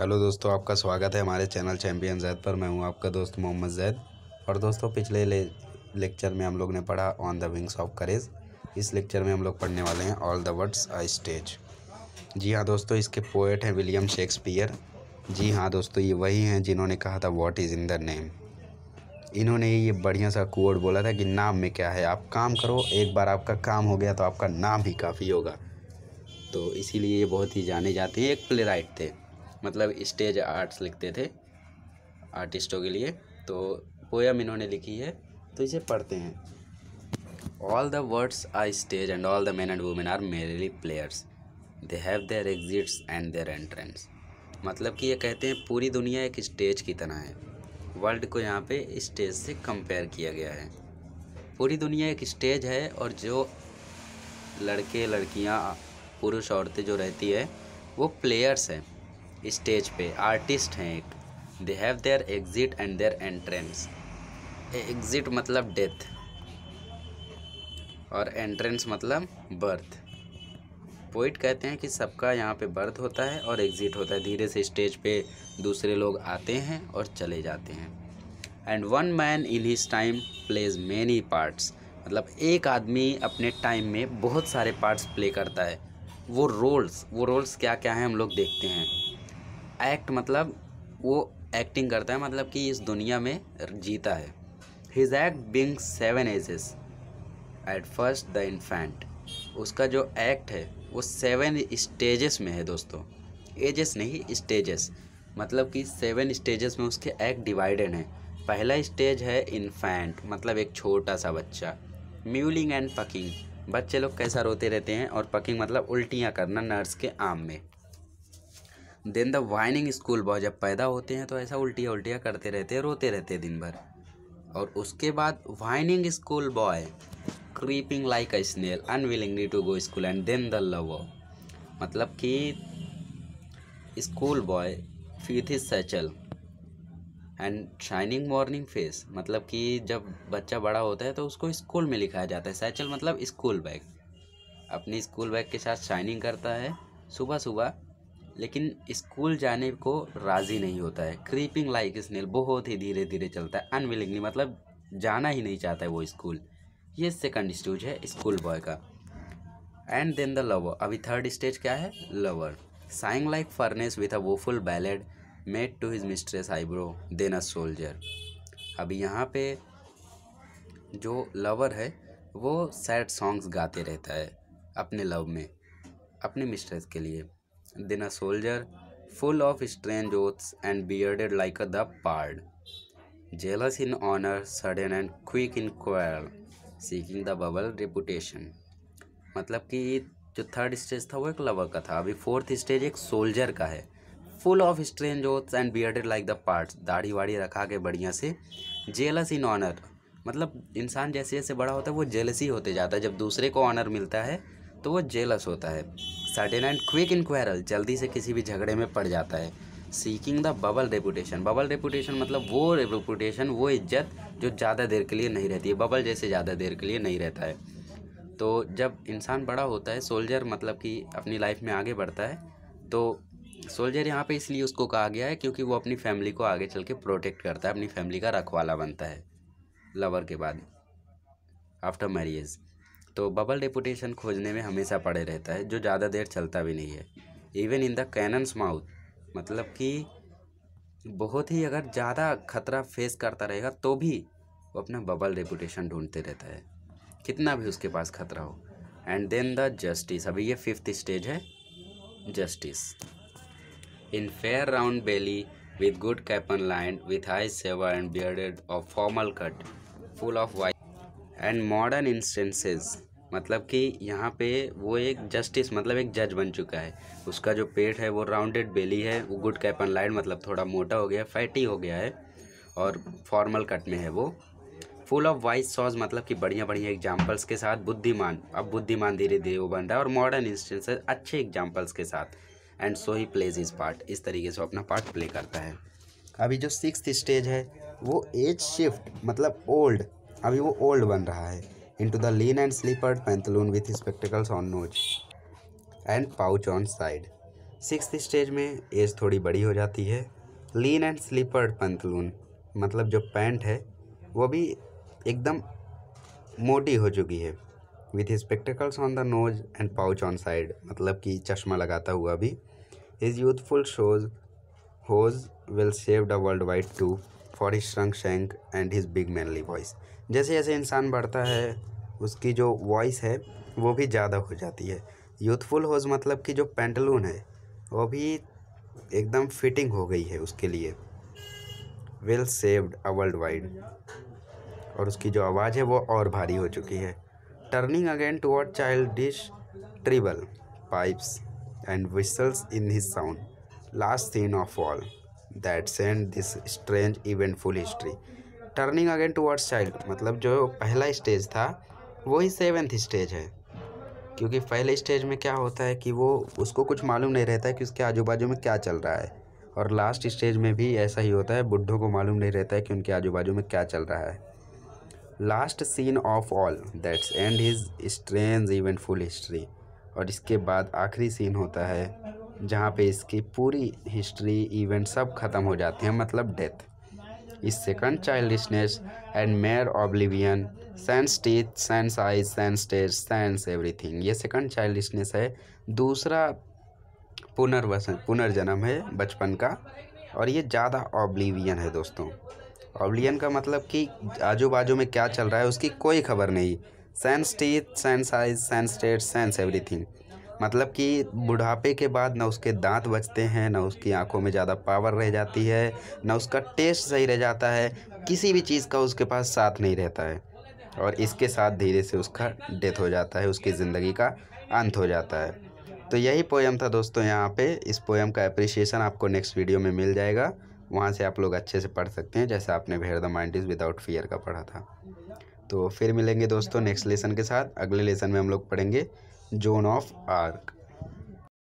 Hello दोस्तों, आपका स्वागत है हमारे चैनल चैंपियन जैद पर। मैं हूं आपका दोस्त मोहम्मद जैद। और दोस्तों, पिछले लेक्चर में हम लोग ने पढ़ा on the wings of courage. इस लेक्चर में हम लोग पढ़ने वाले हैं all the words a stage. जी हाँ दोस्तों, इसके पोएट हैं विलियम शेक्सपियर। जी हाँ दोस्तों, ये वही हैं जिन्होंने कहा था what is in the name. इन्होंने ये बढ़िया सा कोड बोला था कि नाम में क्या है, आप काम करो, एक बार आपका काम हो गया तो आपका नाम भी काफ़ी होगा। तो इसीलिए ये बहुत ही जाने जाते हैं। एक प्ले राइट थे, मतलब स्टेज आर्ट्स लिखते थे आर्टिस्टों के लिए। तो पोयम इन्होंने लिखी है, तो इसे पढ़ते हैं। All the words are stage and all the man and women are merely players, they have their exits and their entrance. मतलब कि ये कहते हैं पूरी दुनिया एक स्टेज की तरह है। वर्ल्ड को यहाँ पे स्टेज से कंपेयर किया गया है। पूरी दुनिया एक स्टेज है और जो लड़के लड़कियाँ पुरुष औरतें जो रहती है वो प्लेयर्स हैं स्टेज पे, आर्टिस्ट हैं एक। They have their exit and their entrance. Exit मतलब डेथ और एंट्रेंस मतलब बर्थ। पोइट कहते हैं कि सबका यहाँ पे बर्थ होता है और एग्जिट होता है। धीरे से स्टेज पे दूसरे लोग आते हैं और चले जाते हैं। And one man in his time plays many parts. मतलब एक आदमी अपने टाइम में बहुत सारे पार्ट्स प्ले करता है। वो रोल्स क्या क्या हैं हम लोग देखते हैं। एक्ट मतलब वो एक्टिंग करता है, मतलब कि इस दुनिया में जीता है। His act being 7 ages at first the infant. उसका जो एक्ट है वो 7 स्टेजेस में है दोस्तों। एजेस नहीं, स्टेजेस। मतलब कि 7 स्टेजेस में उसके एक्ट डिवाइडेड हैं। पहला स्टेज है इन्फेंट, मतलब एक छोटा सा बच्चा। म्यूलिंग एंड पकिंग, बच्चे लोग कैसा रोते रहते हैं, और पकिंग मतलब उल्टियाँ करना नर्स के आम में। Then the whining school boy, जब पैदा होते हैं तो ऐसा उल्टियाँ करते रहते हैं, रोते रहते हैं दिन भर। और उसके बाद whining school boy creeping like a snail unwillingly to go school and then the lover. मतलब कि school boy with his satchel and shining morning face. मतलब कि जब बच्चा बड़ा होता है तो उसको स्कूल में लिखाया जाता है। सैचल मतलब स्कूल बैग। अपनी स्कूल बैग के साथ शाइनिंग करता है सुबह सुबह, लेकिन स्कूल जाने को राज़ी नहीं होता है। क्रीपिंग लाइक स्नेल, बहुत ही धीरे धीरे चलता है। अनविलिंगली मतलब जाना ही नहीं चाहता है वो स्कूल। ये सेकंड स्टेज है स्कूल बॉय का। एंड देन द लवर, अभी थर्ड स्टेज क्या है, lover. Sighing like furnace with a woeful ballad made to his mistress eyebrow then a soldier. अभी यहाँ पे जो लवर है वो सैड सॉन्ग्स गाते रहता है अपने लव में, अपने मिस्ट्रेस के लिए। Then a soldier, full of strange oaths and bearded like the pard, jealous in honor, sudden and quick in quarrel, seeking the bubble reputation। मतलब कि जो थर्ड स्टेज था वो एक लवर का था। अभी फोर्थ स्टेज एक सोल्जर का है। Full of strange oaths and bearded like the parts, दाढ़ी वाड़ी रखा के बढ़िया से। जेलस इन ऑनर, मतलब इंसान जैसे जैसे बड़ा होता है वो जेलसी होते जाता है। जब दूसरे को ऑनर मिलता है तो वो जेलस होता है। Sudden and quick in quarrel, जल्दी से किसी भी झगड़े में पड़ जाता है। Seeking the bubble reputation, bubble reputation मतलब वो रेपुटेशन, वो इज्जत जो ज़्यादा देर के लिए नहीं रहती है। बबल जैसे ज़्यादा देर के लिए नहीं रहता है। तो जब इंसान बड़ा होता है, सोल्जर मतलब कि अपनी लाइफ में आगे बढ़ता है, तो सोल्जर यहाँ पे इसलिए उसको कहा गया है क्योंकि वो अपनी फैमिली को आगे चल के प्रोटेक्ट करता है, अपनी फैमिली का रखवाला बनता है लवर के बाद आफ्टर मैरिज। तो बबल रेपुटेशन खोजने में हमेशा पड़े रहता है, जो ज़्यादा देर चलता भी नहीं है। Even in the cannons mouth, मतलब कि बहुत ही अगर ज़्यादा खतरा फेस करता रहेगा तो भी वो अपना बबल रेपुटेशन ढूंढते रहता है, कितना भी उसके पास खतरा हो। एंड देन द जस्टिस, अभी ये फिफ्थ स्टेज है justice. In fair round belly with good capon line with high severe and bearded of formal cut full of white and modern instances. मतलब कि यहाँ पे वो एक जस्टिस मतलब एक जज बन चुका है। उसका जो पेट है वो राउंडेड बेली है, वो गुड कैपन लाइन मतलब थोड़ा मोटा हो गया, फैटी हो गया है, और फॉर्मल कट में है वो। फुल ऑफ वाइस सॉज मतलब कि बढ़िया बढ़िया एग्जाम्पल्स के साथ। बुद्धिमान, अब बुद्धिमान धीरे धीरे वो बन रहा है, और मॉडर्न इंस्टेंसेस अच्छे एग्जाम्पल्स के साथ। And so he plays his part, इस तरीके से अपना पार्ट प्ले करता है। अभी जो सिक्स्थ स्टेज है वो एज शिफ्ट मतलब ओल्ड, अभी वो ओल्ड बन रहा है। Into the lean and slippered pantaloon with spectacles on nose and pouch on side. 6th stage में एज थोड़ी बड़ी हो जाती है। लीन एंड स्लीपर्ड पंतलून, मतलब जो पैंट है वो भी एकदम मोटी हो चुकी है। With spectacles on the nose and pouch on side, मतलब कि चश्मा लगाता हुआ भी। His youthful hose will save the world wide too for his shrunk shank and his big manly voice. जैसे जैसे इंसान बढ़ता है उसकी जो वॉइस है वो भी ज़्यादा हो जाती है। यूथफुल होज मतलब कि जो पैंटलून है वो भी एकदम फिटिंग हो गई है उसके लिए। Well saved a world wide, और उसकी जो आवाज़ है वो और भारी हो चुकी है। Turning again toward childish treble pipes and whistles in his sound, last scene of all that sent this strange eventful history। Turning again towards child, मतलब जो पहला स्टेज था वही 7th स्टेज है। क्योंकि पहले स्टेज में क्या होता है कि वो उसको कुछ मालूम नहीं रहता है कि उसके आजू बाजू में क्या चल रहा है, और लास्ट स्टेज में भी ऐसा ही होता है, बुड्ढों को मालूम नहीं रहता है कि उनके आजू बाजू में क्या चल रहा है। Last scene of all that's end his strange eventful history, और इसके बाद आखिरी सीन होता है जहाँ पे इसकी पूरी हिस्ट्री इवेंट सब ख़त्म हो जाते हैं, मतलब डेथ। Is second childishness and mere oblivion, sans teeth, sans eyes, sans taste, sans everything. ये सेकंड चाइल्डिशनेस है, दूसरा पुनर्जन्म है बचपन का, और ये ज़्यादा ऑब्लिवियन है दोस्तों। ऑब्लिवियन का मतलब कि आजू बाजू में क्या चल रहा है उसकी कोई खबर नहीं। Sans teeth, sans eyes, sans taste, sans everything, मतलब कि बुढ़ापे के बाद ना उसके दांत बचते हैं, ना उसकी आंखों में ज़्यादा पावर रह जाती है, ना उसका टेस्ट सही रह जाता है, किसी भी चीज़ का उसके पास साथ नहीं रहता है, और इसके साथ धीरे से उसका डेथ हो जाता है, उसकी ज़िंदगी का अंत हो जाता है। तो यही पोएम था दोस्तों यहाँ पे। इस पोएम का एप्रिसिएशन आपको नेक्स्ट वीडियो में मिल जाएगा, वहाँ से आप लोग अच्छे से पढ़ सकते हैं, जैसे आपने where the mind is without fear का पढ़ा था। तो फिर मिलेंगे दोस्तों नेक्स्ट लेसन के साथ। अगले लेसन में हम लोग पढ़ेंगे जोन ऑफ आर्क।